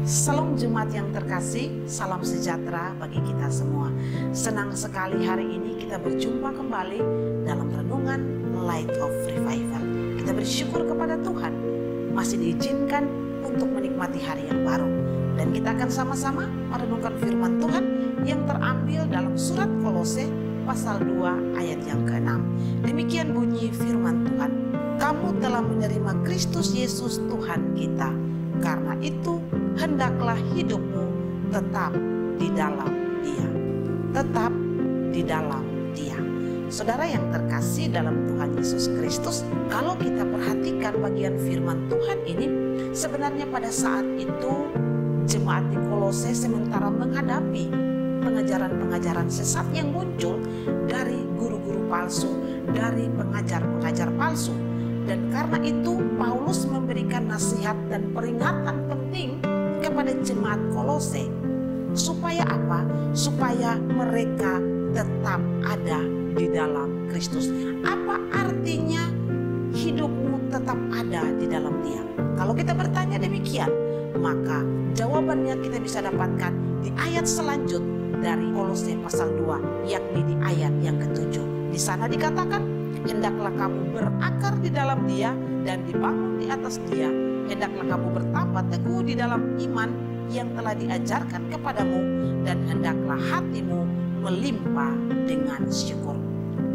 Salam jemaat yang terkasih, salam sejahtera bagi kita semua. Senang sekali hari ini kita berjumpa kembali dalam renungan Light of Revival. Kita bersyukur kepada Tuhan masih diizinkan untuk menikmati hari yang baru. Dan kita akan sama-sama merenungkan firman Tuhan yang terambil dalam surat Kolose pasal 2 ayat yang ke-6. Demikian bunyi firman Tuhan. Kamu telah menerima Kristus Yesus Tuhan kita. Karena itu hendaklah hidupmu tetap di dalam Dia. Tetap di dalam Dia. Saudara yang terkasih dalam Tuhan Yesus Kristus, kalau kita perhatikan bagian firman Tuhan ini, sebenarnya pada saat itu jemaat di Kolose sementara menghadapi pengajaran-pengajaran sesat yang muncul dari guru-guru palsu, dari pengajar-pengajar palsu. Dan karena itu Paulus memberikan nasihat dan peringatan penting kepada jemaat Kolose. Supaya apa? Supaya mereka tetap ada di dalam Kristus. Apa artinya hidupmu tetap ada di dalam Dia? Kalau kita bertanya demikian, maka jawabannya kita bisa dapatkan di ayat selanjutnya dari Kolose pasal 2, yakni di ayat yang ke-7. Di sana dikatakan, hendaklah kamu berakar di dalam Dia dan dibangun di atas Dia. Hendaklah kamu bertambah teguh di dalam iman yang telah diajarkan kepadamu, dan hendaklah hatimu melimpah dengan syukur.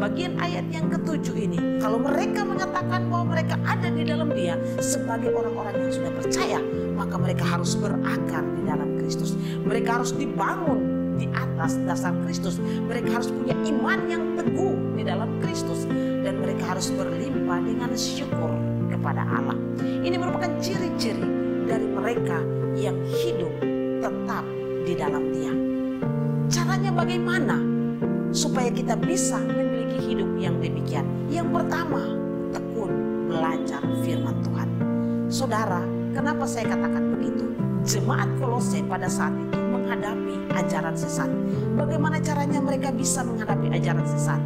Bagian ayat yang ke-7 ini, kalau mereka mengatakan bahwa mereka ada di dalam Dia sebagai orang-orang yang sudah percaya, maka mereka harus berakar di dalam Kristus. Mereka harus dibangun di atas dasar Kristus. Mereka harus punya iman yang teguh di dalam Kristus, dan mereka harus berlimpah dengan syukur kepada Allah. Ini merupakan ciri-ciri dari mereka yang hidup tetap di dalam Dia. Caranya bagaimana supaya kita bisa memiliki hidup yang demikian? Yang pertama, tekun belajar firman Tuhan. Saudara, kenapa saya katakan begitu? Jemaat Kolose pada saat itu menghadapi ajaran sesat. Bagaimana caranya mereka bisa menghadapi ajaran sesat?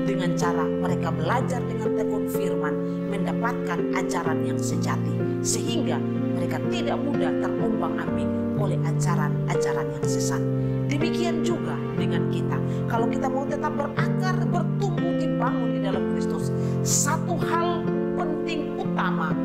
Dengan cara mereka belajar dengan tekun firman, mendapatkan ajaran yang sejati, sehingga mereka tidak mudah terombang-ambing oleh ajaran-ajaran yang sesat. Demikian juga dengan kita. Kalau kita mau tetap berakar, bertumbuh, dibangun di dalam Kristus, satu hal penting utama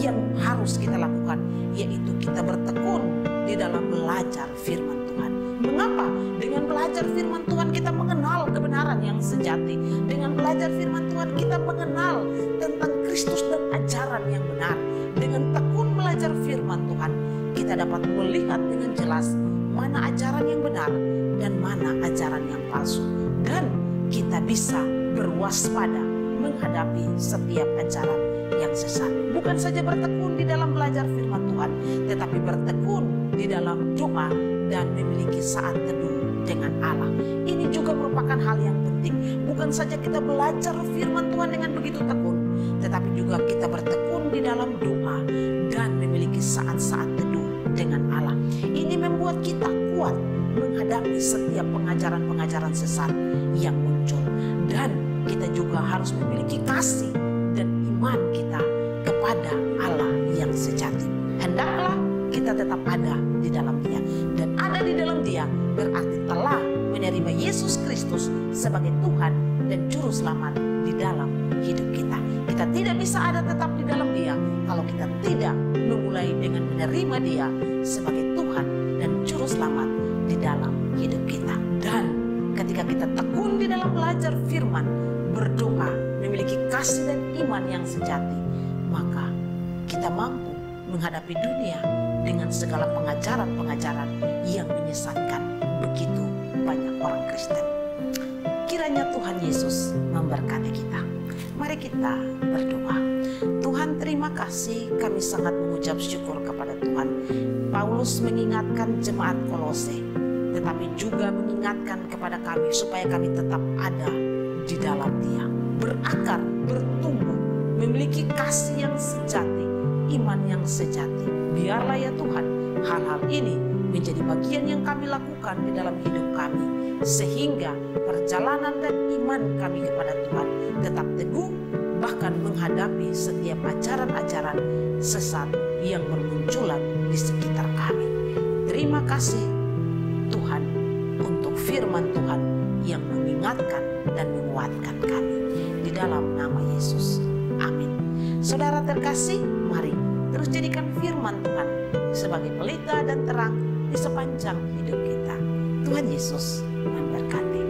yang harus kita lakukan, yaitu kita bertekun di dalam belajar firman Tuhan. Mengapa? Dengan belajar firman Tuhan kita mengenal kebenaran yang sejati. Dengan belajar firman Tuhan kita mengenal tentang Kristus dan ajaran yang benar. Dengan tekun belajar firman Tuhan kita dapat melihat dengan jelas mana ajaran yang benar dan mana ajaran yang palsu. Dan kita bisa berwaspada menghadapi setiap ajaran yang sesat. Bukan saja bertekun di dalam belajar firman Tuhan, tetapi bertekun di dalam doa dan memiliki saat teduh dengan Allah. Ini juga merupakan hal yang penting. Bukan saja kita belajar firman Tuhan dengan begitu tekun, tetapi juga kita bertekun di dalam doa dan memiliki saat-saat teduh dengan Allah. Ini membuat kita kuat menghadapi setiap pengajaran-pengajaran sesat yang muncul. Dan kita juga harus memiliki kasih dan iman kita kepada Allah yang sejati. Hendaklah kita tetap ada di dalam Dia. Dan ada di dalam Dia berarti telah menerima Yesus Kristus sebagai Tuhan dan Juru Selamat di dalam hidup kita. Kita tidak bisa ada tetap di dalam Dia kalau kita tidak memulai dengan menerima Dia sebagai Tuhan dan Juru Selamat di dalam hidup kita. Dan ketika kita tekun di dalam belajar firman, berdoa, memiliki kasih dan iman yang sejati, maka kita mampu menghadapi dunia dengan segala pengajaran-pengajaran yang menyesatkan begitu banyak orang Kristen. Kiranya Tuhan Yesus memberkati kita. Mari kita berdoa. Tuhan, terima kasih, kami sangat mengucap syukur kepada Tuhan. Paulus mengingatkan jemaat Kolose, tetapi juga mengingatkan kepada kami supaya kami tetap ada di dalam Dia, berakar, bertumbuh, memiliki kasih yang sejati, iman yang sejati. Biarlah ya Tuhan, hal-hal ini menjadi bagian yang kami lakukan di dalam hidup kami, sehingga perjalanan dan iman kami kepada Tuhan tetap teguh, bahkan menghadapi setiap ajaran-ajaran sesat yang bermunculan di sekitar kami. Terima kasih Tuhan untuk firman Tuhan yang mengingatkan dan menguatkan kami. Di dalam nama Yesus. Amin. Saudara terkasih, mari terus jadikan firman Tuhan sebagai pelita dan terang di sepanjang hidup kita. Tuhan Yesus memberkati.